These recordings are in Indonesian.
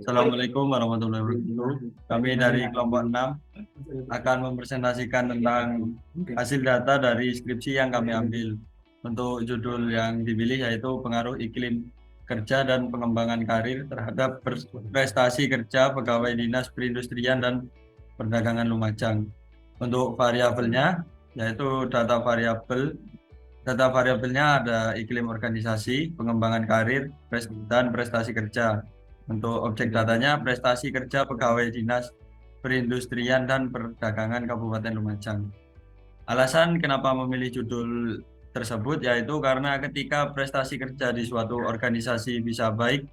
Assalamualaikum warahmatullahi wabarakatuh. Kami dari kelompok 6 akan mempresentasikan tentang hasil data dari skripsi yang kami ambil. Untuk judul yang dipilih yaitu pengaruh iklim kerja dan pengembangan karir terhadap prestasi kerja pegawai dinas perindustrian dan perdagangan Lumajang. Untuk variabelnya yaitu data variabelnya ada iklim organisasi, pengembangan karir, dan prestasi kerja. Untuk objek datanya prestasi kerja pegawai dinas perindustrian dan perdagangan Kabupaten Lumajang. Alasan kenapa memilih judul tersebut yaitu karena ketika prestasi kerja di suatu organisasi bisa baik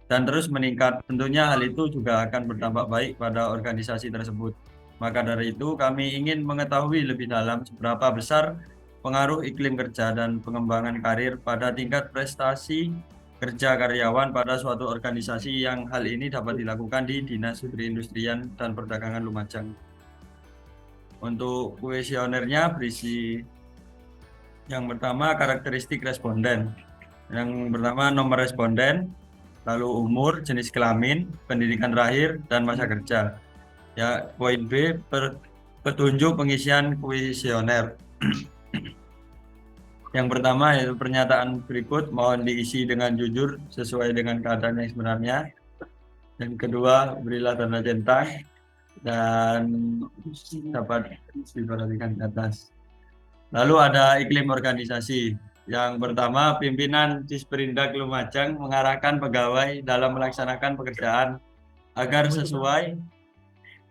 dan terus meningkat, tentunya hal itu juga akan berdampak baik pada organisasi tersebut. Maka dari itu kami ingin mengetahui lebih dalam seberapa besar pengaruh iklim kerja dan pengembangan karir pada tingkat prestasi kerja karyawan pada suatu organisasi yang hal ini dapat dilakukan di Dinas Perindustrian dan Perdagangan Lumajang. Untuk kuesionernya berisi yang pertama karakteristik responden. Yang pertama nomor responden, lalu umur, jenis kelamin, pendidikan terakhir, dan masa kerja. Ya, poin B, petunjuk pengisian kuesioner. Yang pertama yaitu pernyataan berikut mohon diisi dengan jujur sesuai dengan keadaan yang sebenarnya. Yang kedua, berilah tanda centang dan dapat diperhatikan di atas. Lalu ada iklim organisasi. Yang pertama, pimpinan Disperindak Lumajang mengarahkan pegawai dalam melaksanakan pekerjaan agar sesuai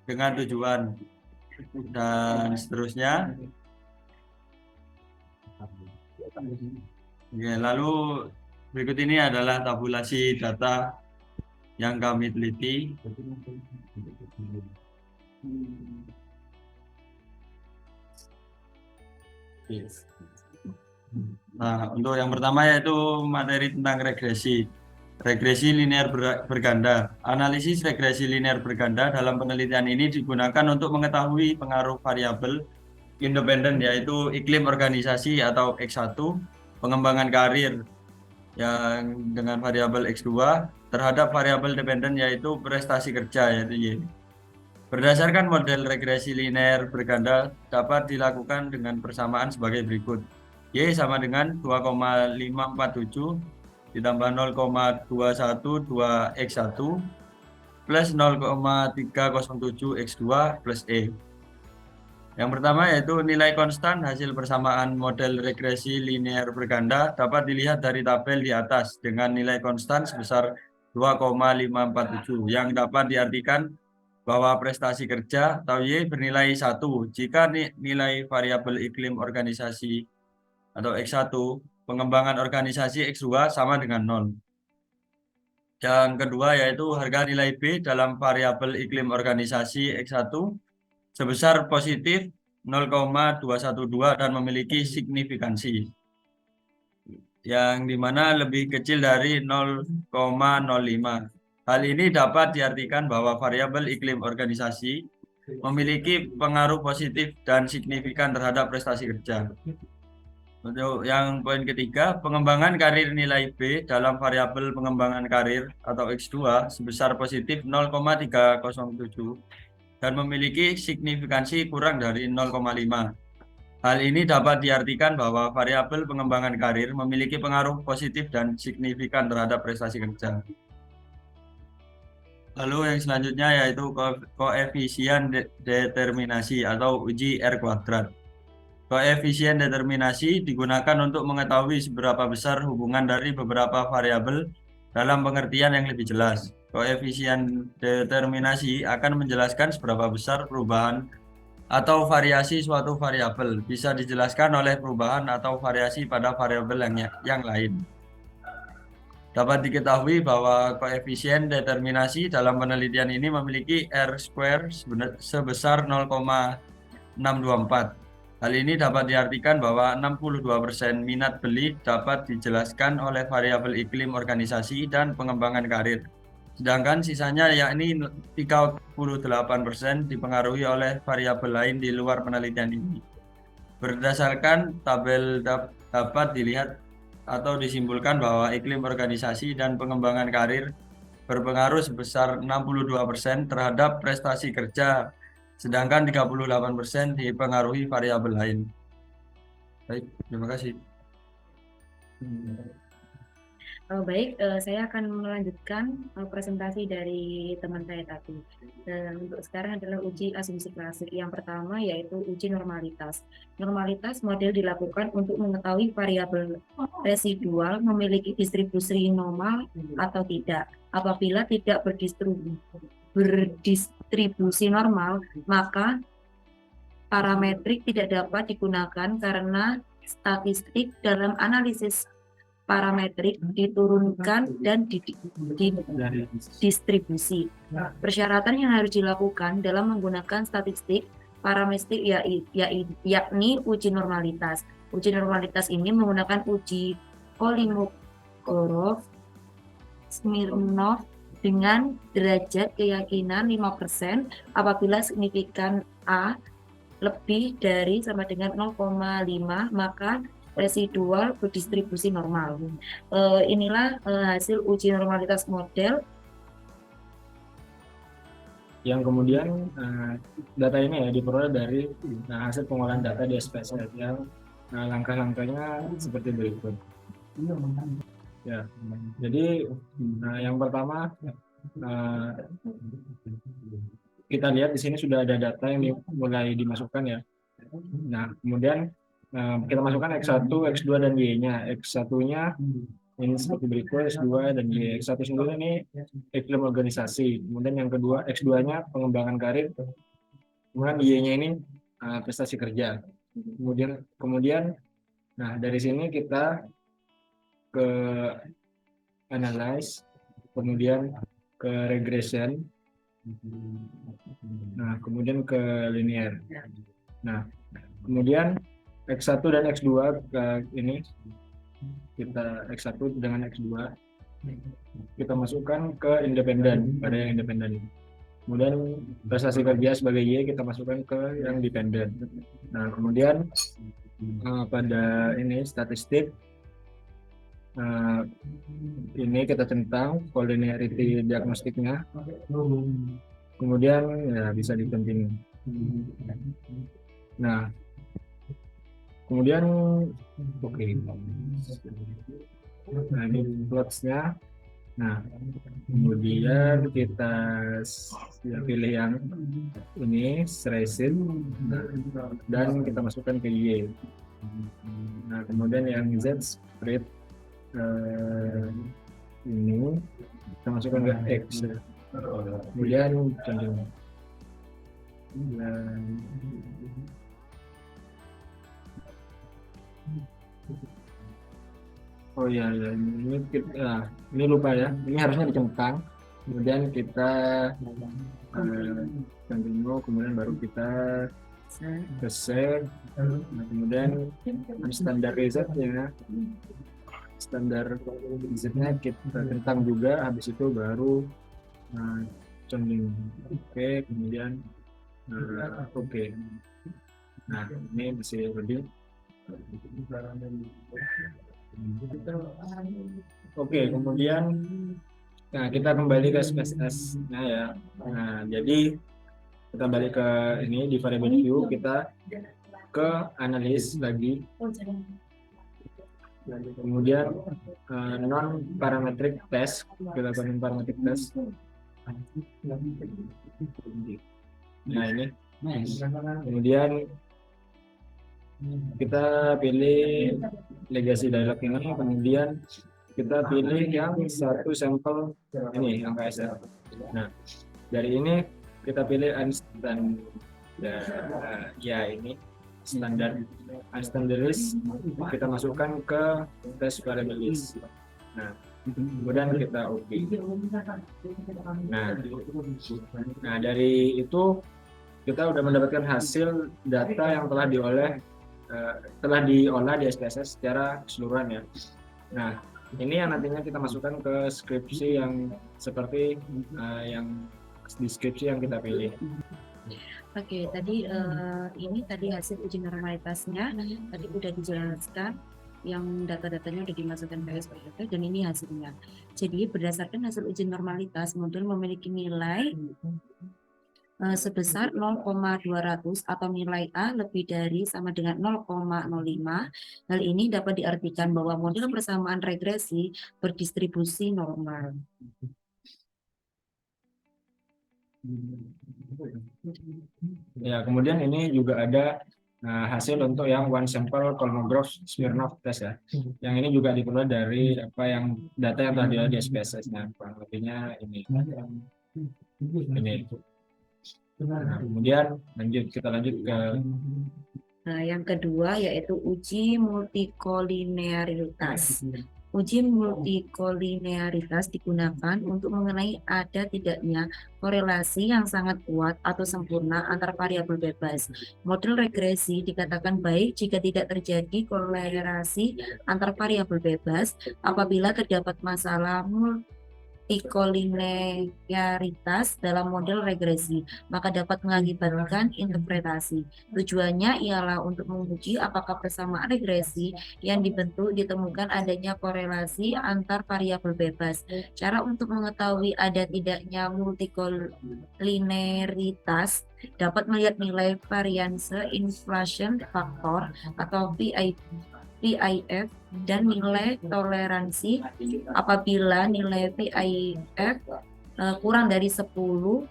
dengan tujuan dan seterusnya. Oke, lalu berikut ini adalah tabulasi data yang kami teliti. Nah, untuk yang pertama yaitu materi tentang regresi. Regresi linear berganda. Analisis regresi linear berganda dalam penelitian ini digunakan untuk mengetahui pengaruh variabel independen yaitu iklim organisasi atau X1, pengembangan karir yang dengan variabel X2 terhadap variabel dependen yaitu prestasi kerja yaitu Y. Berdasarkan model regresi linear berganda dapat dilakukan dengan persamaan sebagai berikut. Y sama dengan 2,547 ditambah 0,212 X1 plus 0,307 X2 plus E. Yang pertama yaitu nilai konstan hasil persamaan model regresi linear berganda dapat dilihat dari tabel di atas dengan nilai konstan sebesar 2,547 yang dapat diartikan bahwa prestasi kerja atau Y bernilai 1 jika nilai variabel iklim organisasi atau X1 pengembangan organisasi X2 sama dengan 0. Yang kedua yaitu harga nilai B dalam variabel iklim organisasi X1 sebesar positif 0,212 dan memiliki signifikansi yang dimana lebih kecil dari 0,05. Hal ini dapat diartikan bahwa variabel iklim organisasi memiliki pengaruh positif dan signifikan terhadap prestasi kerja. Untuk yang poin ketiga, pengembangan karir nilai B dalam variabel pengembangan karir atau X2 sebesar positif 0,307 dan memiliki signifikansi kurang dari 0,5. Hal ini dapat diartikan bahwa variabel pengembangan karir memiliki pengaruh positif dan signifikan terhadap prestasi kerja. Lalu yang selanjutnya yaitu koefisien determinasi atau uji R kuadrat. Koefisien determinasi digunakan untuk mengetahui seberapa besar hubungan dari beberapa variabel dalam pengertian yang lebih jelas. Koefisien determinasi akan menjelaskan seberapa besar perubahan atau variasi suatu variabel. Bisa dijelaskan oleh perubahan atau variasi pada variabel yang lain. Dapat diketahui bahwa koefisien determinasi dalam penelitian ini memiliki R² sebesar 0,624. Hal ini dapat diartikan bahwa 62% minat beli dapat dijelaskan oleh variabel iklim organisasi dan pengembangan karir. Sedangkan sisanya yakni 38% dipengaruhi oleh variabel lain di luar penelitian ini. Berdasarkan tabel dapat dilihat atau disimpulkan bahwa iklim organisasi dan pengembangan karir berpengaruh sebesar 62% terhadap prestasi kerja, sedangkan 38% dipengaruhi variabel lain. Baik, terima kasih. Baik, saya akan melanjutkan presentasi dari teman saya tadi. Untuk sekarang adalah uji asumsi klasik. Yang pertama yaitu uji normalitas. Normalitas model dilakukan untuk mengetahui variabel residual memiliki distribusi normal atau tidak. Apabila tidak berdistribusi normal, maka parametrik tidak dapat digunakan karena statistik dalam analisis parametrik diturunkan dan didistribusi. Persyaratan yang harus dilakukan dalam menggunakan statistik parametrik yakni uji normalitas. Uji normalitas ini menggunakan uji Kolmogorov Smirnov dengan derajat keyakinan 5% apabila signifikan A lebih dari sama dengan 0,5 maka residual berdistribusi normal. Inilah hasil uji normalitas model. Yang kemudian data ini ya diperoleh dari hasil pengolahan data di SPSS yang langkah-langkahnya seperti berikut. Ya, jadi yang pertama kita lihat di sini sudah ada data yang mulai dimasukkan ya. Nah, kemudian kita masukkan X1, X2 dan Y-nya. X1-nya ini seperti berikut, X2 dan Y. X1 sendiri ini iklim organisasi. Kemudian yang kedua, X2-nya pengembangan karir. Kemudian Y-nya ini prestasi kerja. Kemudian nah dari sini kita ke analyze, kemudian ke regression, nah kemudian ke linear. Nah kemudian X1 dan X2 ini kita X1 dengan X2 kita masukkan ke independen, pada yang independen. Kemudian prestasi kerja sebagai Y kita masukkan ke yang dependen. Nah kemudian pada ini statistik ini kita centang collinearity diagnostiknya, kemudian ya bisa dikontinue. Nah kemudian oke. Nah ini plotsnya. Nah kemudian kita pilih yang ini Streisand dan kita masukkan ke Y. Nah kemudian yang Z spread ini kita masukkan ke X. Kemudian contohnya oh ya ini lupa ya, ini harusnya dicentang, kemudian kita continue, kemudian baru kita ke save. Nah, kemudian standar result ya, standar risetnya kita tentang juga, habis itu baru conding. Oke, kemudian oke. Nah ini masih lebih oke. Kemudian nah kita kembali ke SPSS nya ya. Nah jadi kita balik ke ini di variable view, kita ke analis lagi, kemudian non parametric test, kita lakukan parametric test. Nah ini kemudian kita pilih legacy dialog ini, kemudian kita pilih yang satu sampel ini yang KSR. Nah dari ini kita pilih unstandard ya, ini standar unstandardized, kita masukkan ke test variable list. Nah kemudian kita oke. Nah dari itu kita udah mendapatkan hasil data yang telah diolah di SPSS secara keseluruhan ya. Nah ini yang nantinya kita masukkan ke skripsi yang seperti yang deskripsi yang kita pilih. Oke, tadi ini tadi hasil uji normalitasnya tadi udah dijelaskan. yang data-datanya udah dimasukkan ke SPSS dan ini hasilnya. Jadi berdasarkan hasil uji normalitas, model memiliki nilai sebesar 0,200 atau nilai A lebih dari sama dengan 0,05. Hal ini dapat diartikan bahwa model persamaan regresi berdistribusi normal. Ya, kemudian ini juga ada hasil untuk yang one sample Kolmogorov-Smirnov test ya. Yang ini juga diperoleh dari data yang tadi ada di SPSS. Nah, kurang lebihnya ini. Nah, kemudian kita lanjut ke yang kedua yaitu uji multikolinearitas. Uji multikolinearitas digunakan untuk mengenai ada tidaknya korelasi yang sangat kuat atau sempurna antar variabel bebas. Model regresi dikatakan baik jika tidak terjadi korelasi antar variabel bebas apabila terdapat masalah multikolinearitas dalam model regresi, maka dapat mengakibatkan interpretasi. Tujuannya ialah untuk menguji apakah persamaan regresi yang dibentuk ditemukan adanya korelasi antar variabel bebas. Cara untuk mengetahui ada tidaknya multikolinearitas dapat melihat nilai varianse inflation factor atau VIF dan nilai toleransi apabila nilai VIF kurang dari 10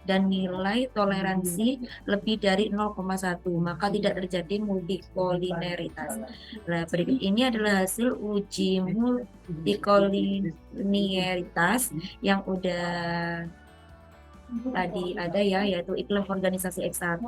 dan nilai toleransi lebih dari 0,1 maka tidak terjadi multikolinearitas. Nah, berikut ini adalah hasil uji multikolinearitas yang udah tadi ada ya, yaitu iklim organisasi X1,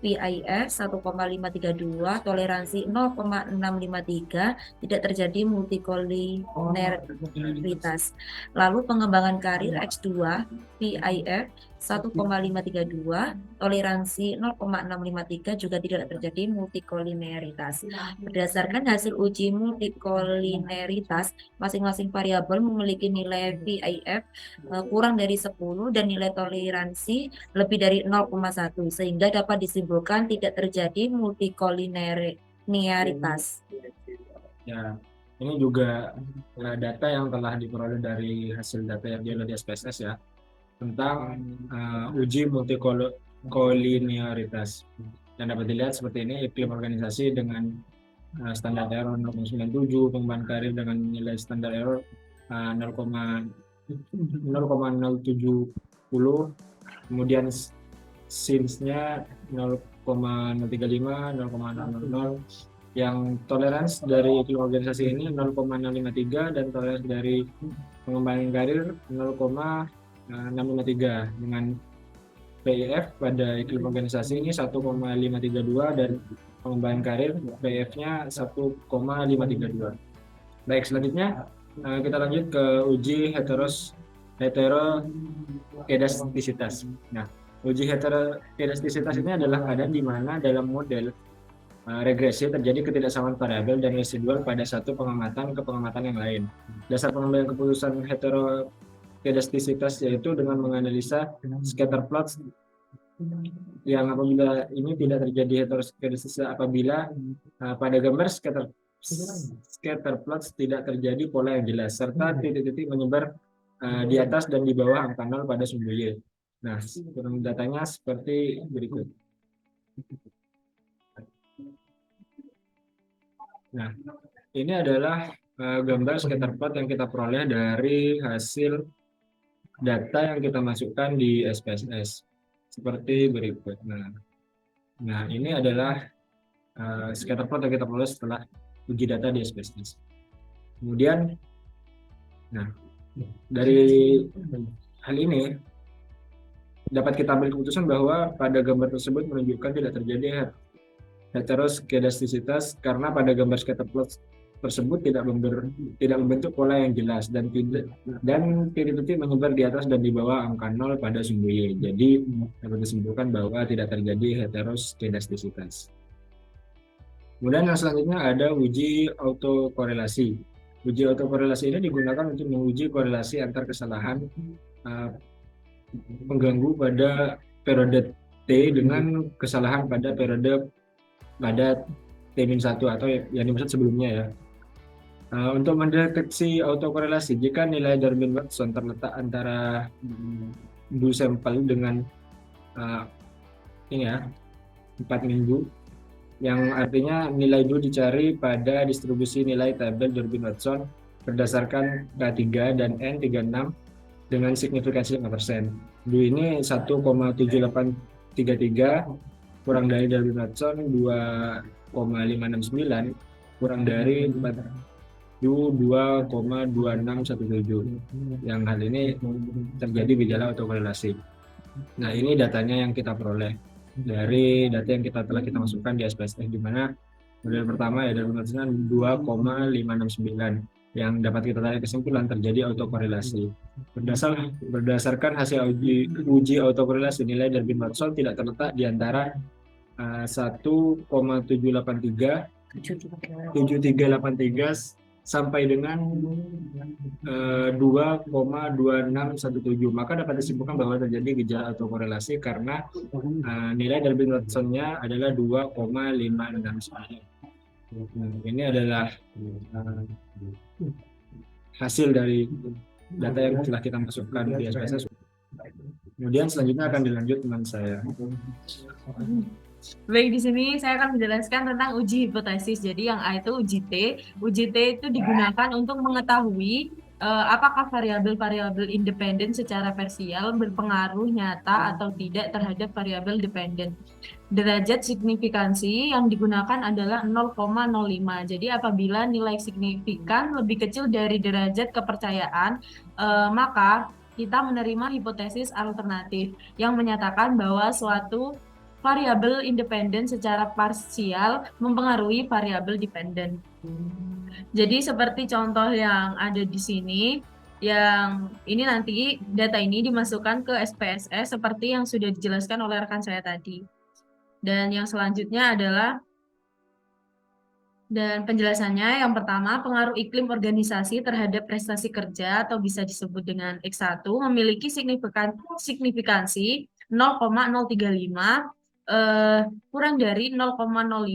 VIF 1,532, toleransi 0,653, tidak terjadi multikolinearitas. Lalu pengembangan karir X2, VIF 1,532, toleransi 0,653 juga tidak terjadi multikolinearitas. Berdasarkan hasil uji multikolinearitas, masing-masing variabel memiliki nilai VIF kurang dari 10 dan nilai toleransi lebih dari 0,1 sehingga dapat disimpulkan tidak terjadi multikolinearitas. Ya, ini juga data yang telah diperoleh dari hasil data yang diambil di SPSS ya, tentang uji multikolinearitas. Dan dapat dilihat seperti ini, iklim organisasi dengan standar error 0,97, pengembangan karir dengan nilai standar error 0,070, kemudian SIMS-nya 0,035, 0,000, yang toleransi dari iklim organisasi ini 0,653 dan toleransi dari pengembangan karir 0,653 dengan PIF pada iklim organisasi ini 1,532 dan pengembangan karir PIF-nya 1,532. Baik, selanjutnya kita lanjut ke uji heterokedastisitas. Nah, uji heterokedastisitas ini adalah keadaan di mana dalam model regresi terjadi ketidaksamaan variabel dan residual pada satu pengamatan ke pengamatan yang lain. Dasar pengambilan keputusan heterokedastisitas yaitu dengan menganalisa scatter plots yang apabila ini tidak terjadi heterokedastisitas apabila pada gambar scatter plots tidak terjadi pola yang jelas serta titik-titik menyebar di atas dan di bawah angka 0 pada sumbu Y. Nah, datanya seperti berikut. Nah, ini adalah gambar scatter plot yang kita peroleh dari hasil data yang kita masukkan di SPSS seperti berikut. Nah, ini adalah scatter plot yang kita peroleh setelah uji data di SPSS. Kemudian, nah, dari hal ini dapat kita ambil keputusan bahwa pada gambar tersebut menunjukkan tidak terjadi heterokedastisitas karena pada gambar scatter plot tersebut tidak membentuk pola yang jelas dan titik-titik menyebar di atas dan di bawah angka 0 pada sumbu Y. Jadi dapat disimpulkan bahwa tidak terjadi heterokedastisitas. Kemudian yang selanjutnya ada uji autokorelasi. Uji autokorelasi ini digunakan untuk menguji korelasi antar kesalahan pengganggu pada periode T dengan kesalahan pada periode pada T-1 atau yang dimaksud sebelumnya ya. Untuk mendeteksi autokorelasi, jika nilai Darwin-Watson terletak antara dua sampel dengan ini ya 4 minggu, yang artinya nilai dulu dicari pada distribusi nilai tabel Darwin-Watson berdasarkan K3 dan N36 dengan signifikansi 5%. Du ini 1,7833 kurang dari Darwin-Watson 2,569 kurang dari 2,2617, yang hal ini terjadi gejala autokorelasi. Nah, ini datanya yang kita peroleh dari data yang telah kita masukkan di SPSS, di mana model pertama ya Darwin-Watson 2,569 yang dapat kita tarik kesimpulan terjadi autokorelasi. Berdasarkan hasil uji autokorelasi, nilai Darwin-Watson tidak terletak di antara 1,783 7383 sampai dengan 2,2617, maka dapat disimpulkan bahwa terjadi gejala autokorelasi karena nilai Darwin-Watson-nya adalah 2,569. Ini adalah hasil dari data yang telah kita masukkan di SPSS. Kemudian selanjutnya akan dilanjut teman saya. Baik, di sini saya akan menjelaskan tentang uji hipotesis. Jadi yang A itu uji T. Uji T itu digunakan untuk mengetahui apakah variabel-variabel independen secara parsial berpengaruh nyata atau tidak terhadap variabel dependen. Derajat signifikansi yang digunakan adalah 0,05. Jadi apabila nilai signifikan lebih kecil dari derajat kepercayaan, maka kita menerima hipotesis alternatif yang menyatakan bahwa suatu variabel independen secara parsial mempengaruhi variabel dependen. Jadi seperti contoh yang ada di sini, yang ini nanti data ini dimasukkan ke SPSS seperti yang sudah dijelaskan oleh rekan saya tadi. Dan yang selanjutnya adalah, dan penjelasannya yang pertama, pengaruh iklim organisasi terhadap prestasi kerja atau bisa disebut dengan X1 memiliki signifikansi 0,035 kurang dari 0,05.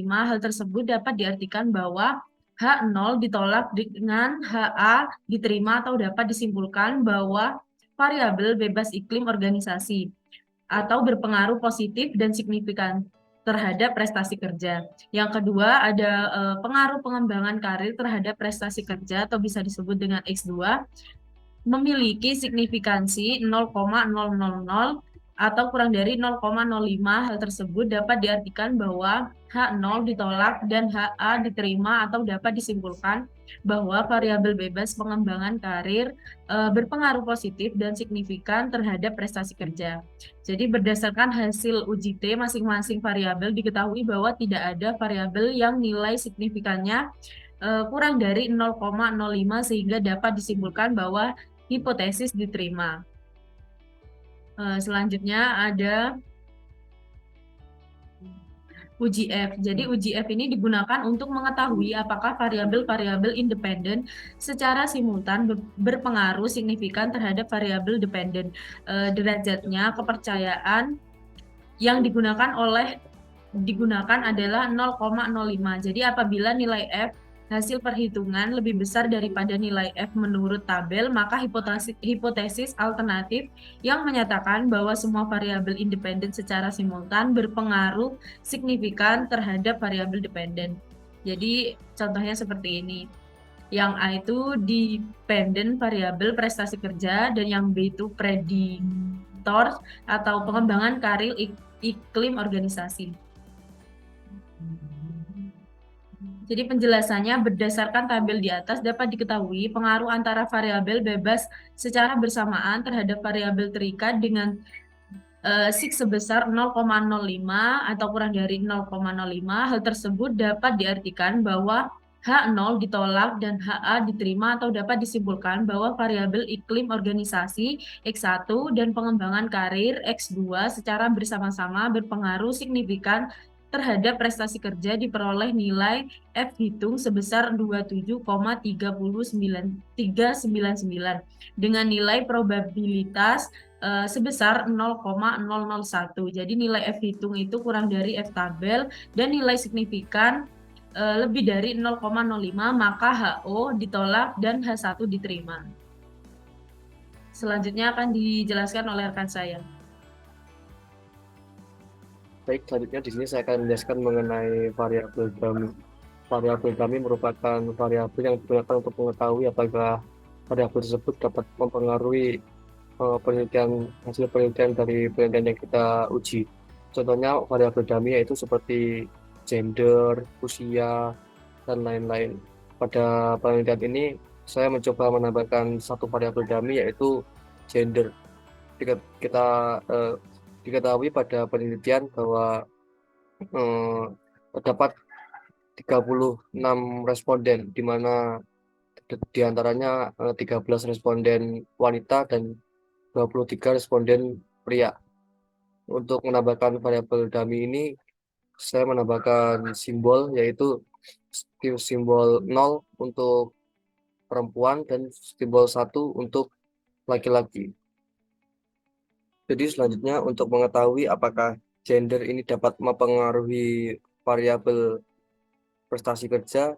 Hal tersebut dapat diartikan bahwa H0 ditolak dengan HA diterima atau dapat disimpulkan bahwa variabel bebas iklim organisasi atau berpengaruh positif dan signifikan terhadap prestasi kerja. Yang kedua ada pengaruh pengembangan karir terhadap prestasi kerja atau bisa disebut dengan X2 memiliki signifikansi 0,000 atau kurang dari 0,05. Hal tersebut dapat diartikan bahwa H0 ditolak dan HA diterima atau dapat disimpulkan bahwa variabel bebas pengembangan karir berpengaruh positif dan signifikan terhadap prestasi kerja. Jadi berdasarkan hasil uji T, masing-masing variabel diketahui bahwa tidak ada variabel yang nilai signifikannya kurang dari 0,05 sehingga dapat disimpulkan bahwa hipotesis diterima. Selanjutnya ada uji F. Jadi uji F ini digunakan untuk mengetahui apakah variabel-variabel independen secara simultan berpengaruh signifikan terhadap variabel dependen. Derajatnya kepercayaan yang digunakan adalah 0,05. Jadi apabila nilai F hasil perhitungan lebih besar daripada nilai F menurut tabel, maka hipotesis alternatif yang menyatakan bahwa semua variabel independen secara simultan berpengaruh signifikan terhadap variabel dependen. Jadi contohnya seperti ini. Yang A itu dependen variabel prestasi kerja dan yang B itu prediktor atau pengembangan karir iklim organisasi. Jadi penjelasannya berdasarkan tabel di atas dapat diketahui pengaruh antara variabel bebas secara bersamaan terhadap variabel terikat dengan sig sebesar 0,05 atau kurang dari 0,05. Hal tersebut dapat diartikan bahwa H0 ditolak dan HA diterima atau dapat disimpulkan bahwa variabel iklim organisasi X1 dan pengembangan karir X2 secara bersama-sama berpengaruh signifikan terhadap prestasi kerja diperoleh nilai F hitung sebesar 27,399 dengan nilai probabilitas sebesar 0,001. Jadi nilai F hitung itu kurang dari F tabel dan nilai signifikan lebih dari 0,05, maka HO ditolak dan H1 diterima. Selanjutnya akan dijelaskan oleh rekan saya. Baik, selanjutnya di sini saya akan menjelaskan mengenai variabel dummy. Variabel dummy merupakan variabel yang digunakan untuk mengetahui apakah variabel tersebut dapat mempengaruhi hasil penelitian dari penelitian yang kita uji. Contohnya variabel dummy yaitu seperti gender, usia, dan lain-lain. Pada penelitian ini saya mencoba menambahkan satu variabel dummy yaitu gender. Kita diketahui pada penelitian bahwa terdapat 36 responden, di mana diantaranya 13 responden wanita dan 23 responden pria. Untuk menambahkan variabel dummy ini, saya menambahkan simbol, yaitu simbol 0 untuk perempuan dan simbol 1 untuk laki-laki. Jadi selanjutnya untuk mengetahui apakah gender ini dapat mempengaruhi variabel prestasi kerja,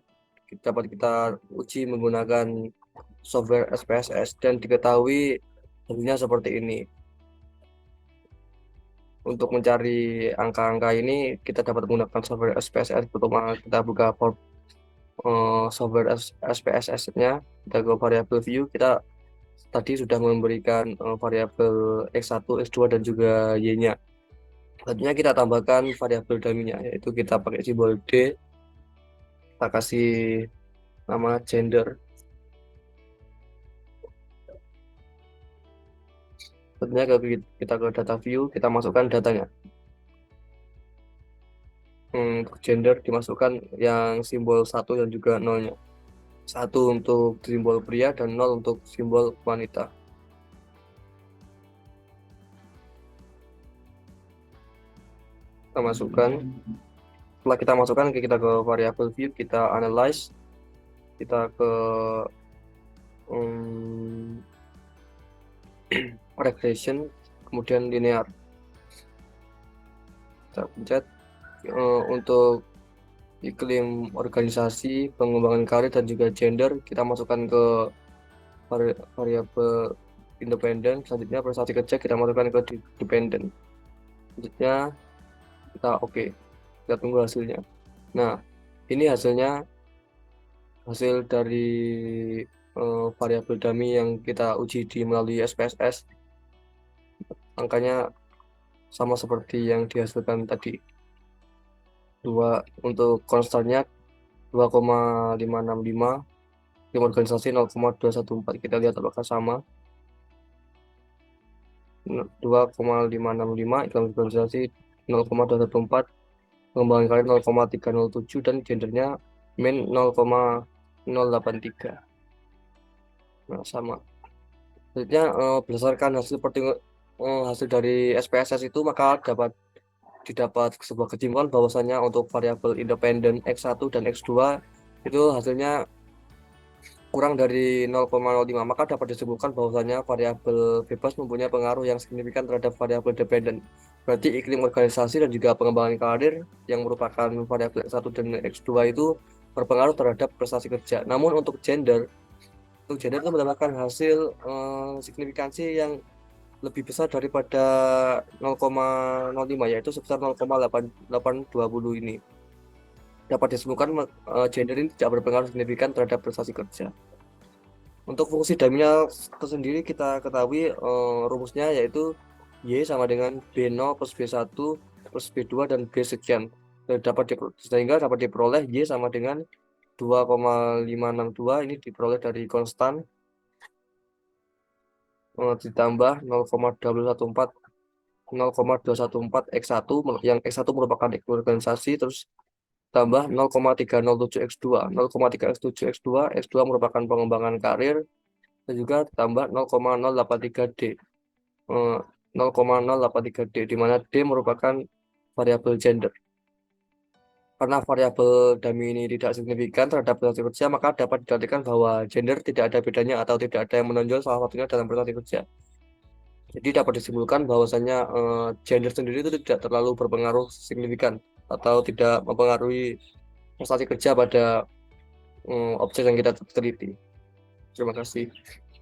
dapat kita uji menggunakan software SPSS dan diketahui hasilnya seperti ini. Untuk mencari angka-angka ini kita dapat menggunakan software SPSS. Pertama kita buka software SPSS-nya, kita ke variabel view, kita tadi sudah memberikan variabel X1, X2 dan juga Y-nya. Selanjutnya kita tambahkan variabel dummy-nya, yaitu kita pakai simbol D, kita kasih nama gender. Selanjutnya kita ke data view, kita masukkan datanya. Untuk gender dimasukkan yang simbol 1 dan juga 0-nya. 1 untuk simbol pria dan 0 untuk simbol wanita. Kita masukkan. Setelah kita masukkan, kita ke variabel view, kita analyze, kita ke regression, kemudian linear. Kita pencet untuk iklim organisasi, pengembangan karir, dan juga gender, kita masukkan ke variabel independen. Selanjutnya prestasi kerja kita masukkan ke dependent. Selanjutnya kita oke. Kita tunggu hasilnya. Nah, ini hasilnya, hasil dari variabel dummy yang kita uji melalui SPSS. Angkanya sama seperti yang dihasilkan tadi. Untuk konstannya 2,565, tim organisasi 0,214. Kita lihat apakah sama. 2,565, iklim organisasi 0,214, pengembangan karir 0,307, dan gendernya min 0,083. Nah, sama. Selanjutnya berdasarkan hasil dari SPSS itu, maka didapat sebuah kesimpulan bahwasanya untuk variabel independen X1 dan X2 itu hasilnya kurang dari 0,05, maka dapat disebutkan bahwasanya variabel bebas mempunyai pengaruh yang signifikan terhadap variabel dependen. Berarti iklim organisasi dan juga pengembangan karir yang merupakan variabel X1 dan X2 itu berpengaruh terhadap prestasi kerja. Namun untuk gender itu mendapatkan hasil signifikansi yang lebih besar daripada 0,05, yaitu sebesar 0,820 ini. Dapat disebutkan gender ini tidak berpengaruh signifikan terhadap prestasi kerja. Untuk fungsi dummy-nya tersendiri kita ketahui rumusnya yaitu Y sama dengan B0 plus B1 plus B2 dan B sekian. Sehingga dapat diperoleh Y sama dengan 2,562, ini diperoleh dari konstan, ditambah 0,214 X1, yang X1 merupakan iklim organisasi, terus tambah 0,307 X2. 0,307 X2 merupakan pengembangan karir, dan juga tambah 0,083D. 0,083D, di mana D merupakan variabel gender. Karena variabel dummy ini tidak signifikan terhadap prestasi kerja, maka dapat diartikan bahwa gender tidak ada bedanya atau tidak ada yang menonjol salah satunya dalam prestasi kerja. Jadi dapat disimpulkan bahwasanya gender sendiri itu tidak terlalu berpengaruh signifikan atau tidak mempengaruhi prestasi kerja pada objek yang kita teliti. Terima kasih.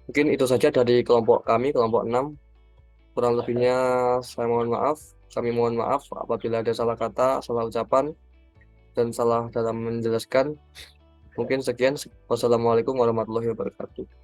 Mungkin itu saja dari kelompok kami, kelompok 6. Kurang lebihnya saya mohon maaf. Kami mohon maaf apabila ada salah kata, salah ucapan, dan salah dalam menjelaskan. Mungkin sekian. Wassalamualaikum warahmatullahi wabarakatuh.